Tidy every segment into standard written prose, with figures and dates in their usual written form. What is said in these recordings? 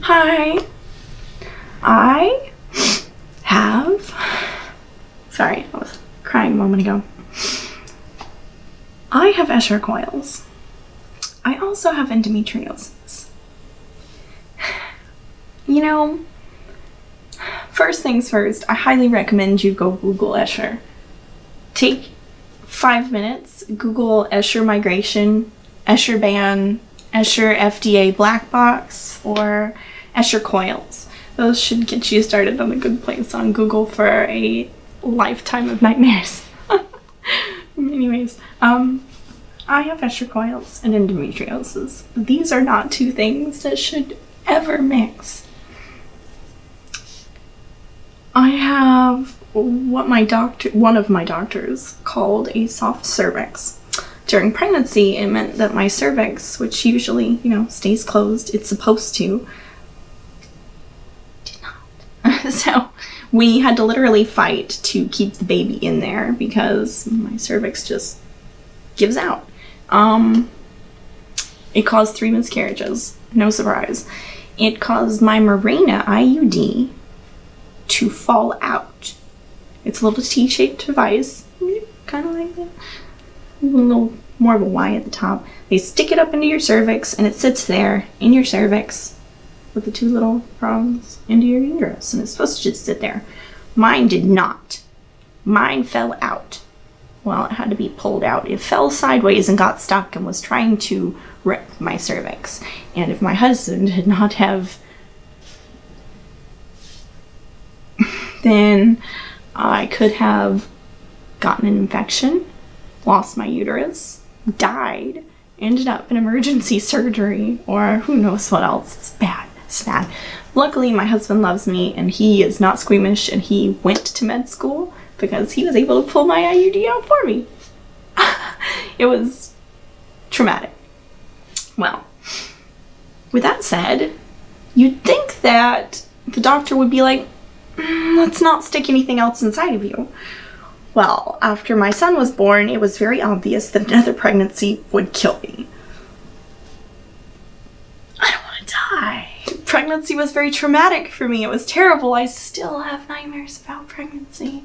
Hi. I have... Sorry, I was crying a moment ago. I have Essure coils. I also have endometriosis. You know, first things first, I highly recommend you go Google Essure. Take 5 minutes, Google Essure migration, Essure ban, Essure FDA black box, or Essure coils. Those should get you started on a good place on Google for a lifetime of nightmares. Anyways, I have Essure coils and endometriosis. These are not two things that should ever mix. I have what one of my doctors called a soft cervix. During pregnancy, it meant that my cervix, which usually, stays closed, it's supposed to, did not. So we had to literally fight to keep the baby in there because my cervix just gives out. It caused 3 miscarriages. No surprise. It caused my Mirena IUD to fall out. It's a little T-shaped device, kind of like that. A little more of a Y at the top. They stick it up into your cervix and it sits there in your cervix with the 2 little prongs into your uterus, and it's supposed to just sit there. Mine did not. Mine fell out. Well, it had to be pulled out. It fell sideways and got stuck and was trying to rip my cervix. And if my husband did not have, then I could have gotten an infection, lost my uterus, died, ended up in emergency surgery, or who knows what else. It's bad. It's bad. Luckily, my husband loves me and he is not squeamish, and he went to med school because he was able to pull my IUD out for me. It was traumatic. Well, with that said, you'd think that the doctor would be like, let's not stick anything else inside of you. Well, after my son was born, it was very obvious that another pregnancy would kill me. I don't want to die. Pregnancy was very traumatic for me. It was terrible. I still have nightmares about pregnancy.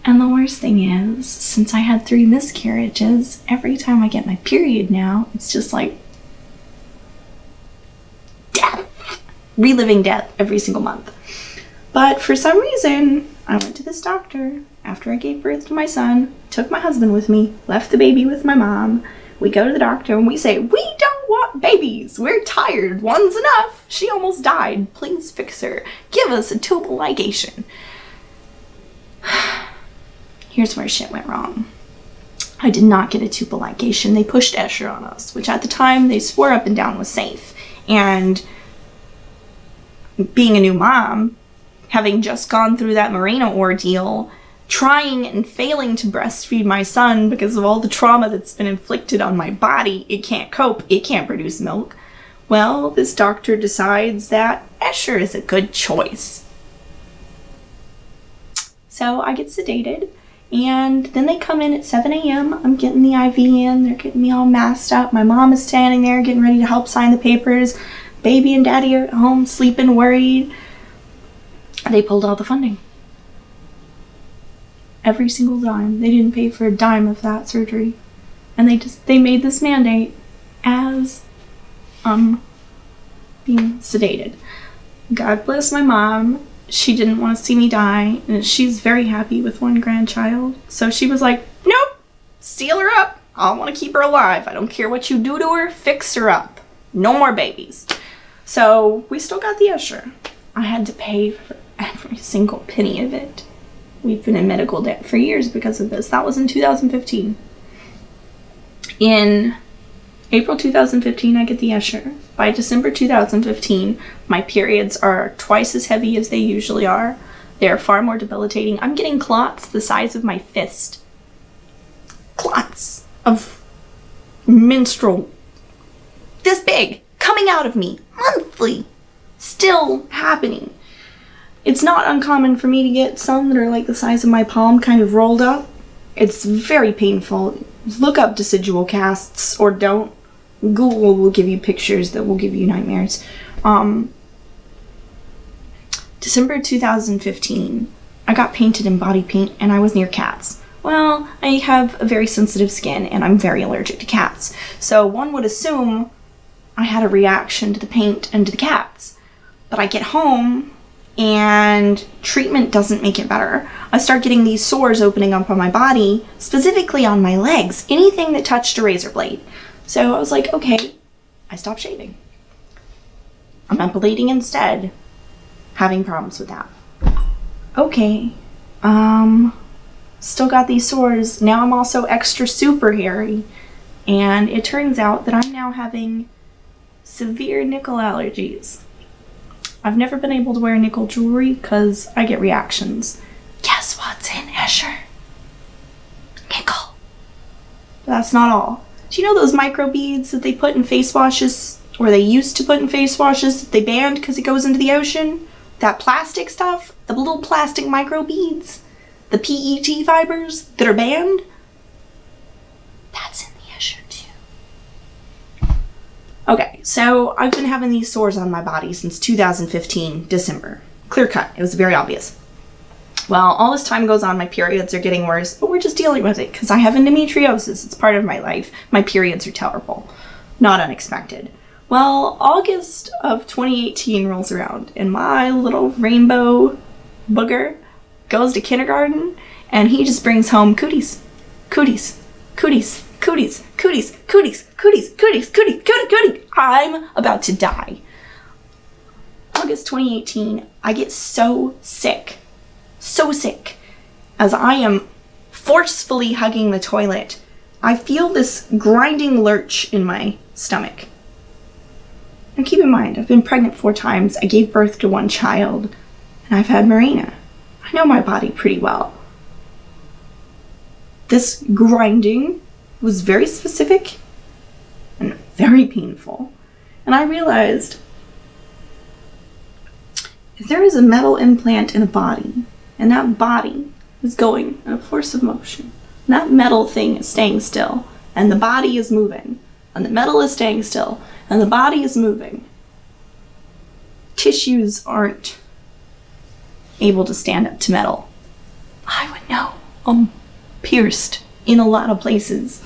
And the worst thing is, since I had 3 miscarriages, every time I get my period now, it's just like death. Reliving death every single month. But for some reason, I went to this doctor after I gave birth to my son, took my husband with me, left the baby with my mom. We go to the doctor and we say, we don't want babies. We're tired. One's enough. She almost died. Please fix her. Give us a tubal ligation. Here's where shit went wrong. I did not get a tubal ligation. They pushed Essure on us, which at the time they swore up and down was safe. And being a new mom, having just gone through that Mirena ordeal, trying and failing to breastfeed my son because of all the trauma that's been inflicted on my body, it can't cope, it can't produce milk. Well, this doctor decides that Essure is a good choice. So I get sedated, and then they come in at 7 a.m. I'm getting the IV in, they're getting me all masked up. My mom is standing there getting ready to help sign the papers. Baby and daddy are at home sleeping, worried. They pulled all the funding. Every single dime. They didn't pay for a dime of that surgery. And they made this mandate as being sedated. God bless my mom. She didn't want to see me die, and she's very happy with 1 grandchild. So she was like, nope, seal her up. I want to keep her alive. I don't care what you do to her, fix her up. No more babies. So we still got the Essure. I had to pay for every single penny of it. We've been in medical debt for years because of this. That was in 2015. In April 2015, I get the Essure. By December 2015, my periods are twice as heavy as they usually are. They're far more debilitating. I'm getting clots the size of my fist. Clots of menstrual this big coming out of me monthly. Still happening. It's not uncommon for me to get some that are like the size of my palm kind of rolled up. It's very painful. Look up decidual casts, or don't. Google will give you pictures that will give you nightmares. December 2015, I got painted in body paint and I was near cats. Well, I have a very sensitive skin and I'm very allergic to cats. So one would assume I had a reaction to the paint and to the cats. But I get home and treatment doesn't make it better. I start getting these sores opening up on my body, specifically on my legs, anything that touched a razor blade. So I was like, okay, I stopped shaving. I'm epilating instead, having problems with that. Okay, still got these sores. Now I'm also extra super hairy, and it turns out that I'm now having severe nickel allergies. I've never been able to wear nickel jewelry because I get reactions. Guess what's in Essure? Nickel. But that's not all. Do you know those micro beads that they put in face washes, or they used to put in face washes that they banned because it goes into the ocean? That plastic stuff, the little plastic micro beads, the PET fibers that are banned? That's in the Essure too. Okay, so I've been having these sores on my body since 2015, December. Clear cut, it was very obvious. Well, all this time goes on, my periods are getting worse, but we're just dealing with it because I have endometriosis. It's part of my life. My periods are terrible. Not unexpected. Well, August of 2018 rolls around and my little rainbow booger goes to kindergarten and he just brings home cooties. Cooties. Cooties. Cooties. Cooties. Cooties. Cooties. Cooties. Cooties. Cooties. I'm about to die. August 2018, I get so sick. So sick. As I am forcefully hugging the toilet, I feel this grinding lurch in my stomach. And keep in mind, I've been pregnant 4 times, I gave birth to 1 child, and I've had Marina. I know my body pretty well. This grinding was very specific and very painful. And I realized if there is a metal implant in a body, and that body is going in a force of motion, and that metal thing is staying still, and the body is moving, and the metal is staying still, and the body is moving, tissues aren't able to stand up to metal. I would know. I'm pierced in a lot of places.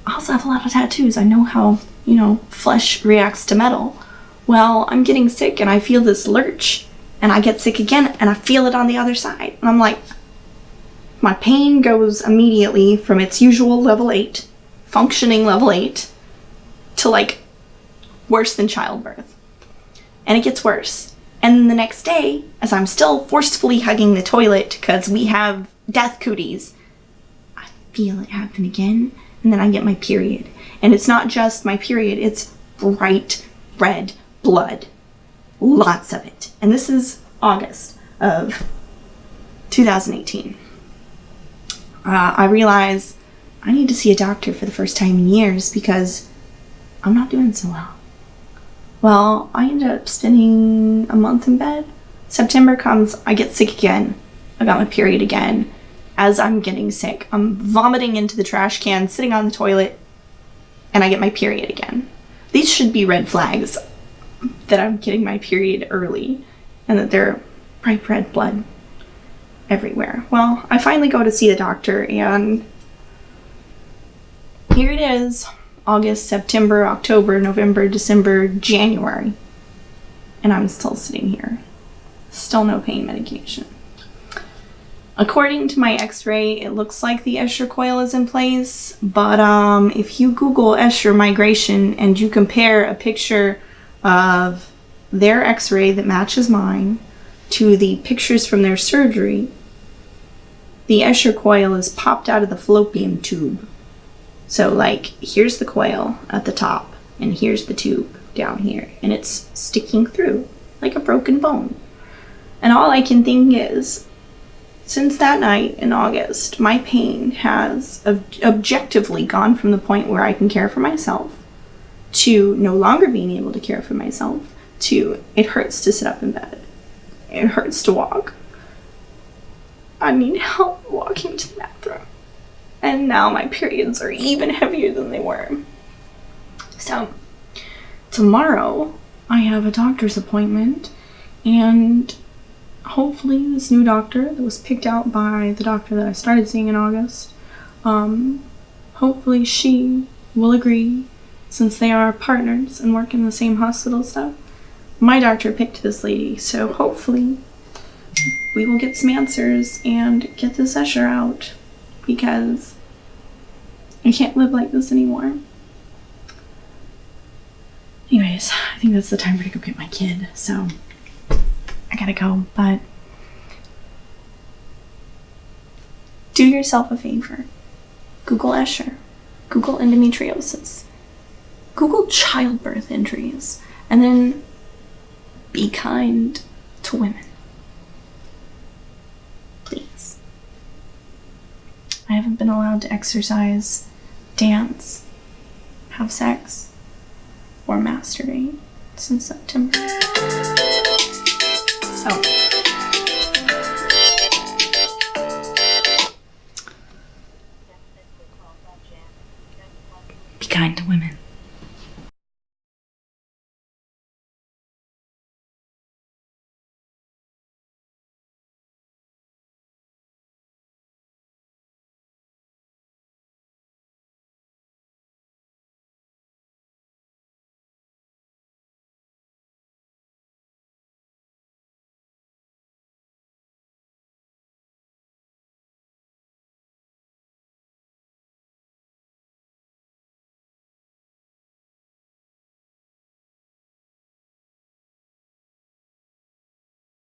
I also have a lot of tattoos. I know how, flesh reacts to metal. Well, I'm getting sick and I feel this lurch and I get sick again and I feel it on the other side. And I'm like, my pain goes immediately from its usual level 8, functioning level 8, to like worse than childbirth. And it gets worse. And the next day, as I'm still forcefully hugging the toilet because we have death cooties, I feel it happen again, and then I get my period. And it's not just my period, it's bright red blood. Lots of it. And this is August of 2018. I realize I need to see a doctor for the first time in years because I'm not doing so well. Well, I ended up spending a month in bed. September comes, I get sick again. I got my period again. As I'm getting sick, I'm vomiting into the trash can, sitting on the toilet, and I get my period again. These should be red flags that I'm getting my period early and that they're bright red blood everywhere. Well, I finally go to see a doctor and here it is. August, September, October, November, December, January. And I'm still sitting here. Still no pain medication. According to my x-ray, it looks like the Essure coil is in place, but if you Google Essure migration and you compare a picture of their x-ray that matches mine to the pictures from their surgery, the Essure coil is popped out of the fallopian tube. So like, here's the coil at the top, and here's the tube down here, and it's sticking through like a broken bone. And all I can think is, since that night in August, my pain has objectively gone from the point where I can care for myself to no longer being able to care for myself to it hurts to sit up in bed. It hurts to walk. I need help walking to the bathroom. And now my periods are even heavier than they were. So, tomorrow I have a doctor's appointment, and hopefully this new doctor that was picked out by the doctor that I started seeing in August, hopefully she will agree, since they are partners and work in the same hospital stuff. My doctor picked this lady, so hopefully we will get some answers and get this Essure out, because I can't live like this anymore. Anyways, I think that's the time for me to go get my kid, so I gotta go, but do yourself a favor. Google Essure. Google endometriosis. Google childbirth injuries. And then be kind to women. Please. I haven't been allowed to exercise, dance, have sex, or masturbate since September. So, be kind to women.